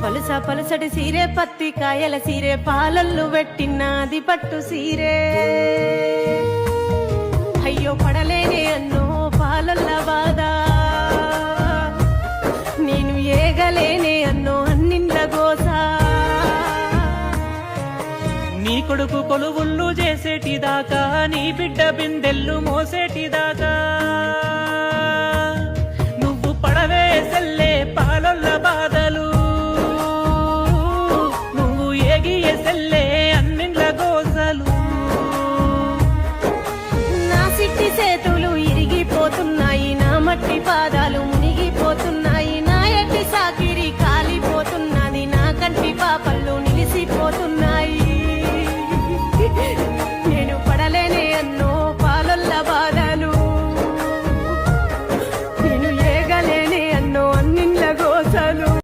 పలుస పలుసటి సీరే పత్తి కాయల సీరే పాలల్లు పెట్టినాది పట్టు సీరే అయ్యో పడలేనే అన్నో పాలల్ల బాధ నేను ఏగలేనే అన్నో అన్నిండ్ల గోస నీ కొడుకు కొలువుళ్ళు చేసేటిదాకా నీ బిడ్డ బిందెల్లు మోసేటిదాకా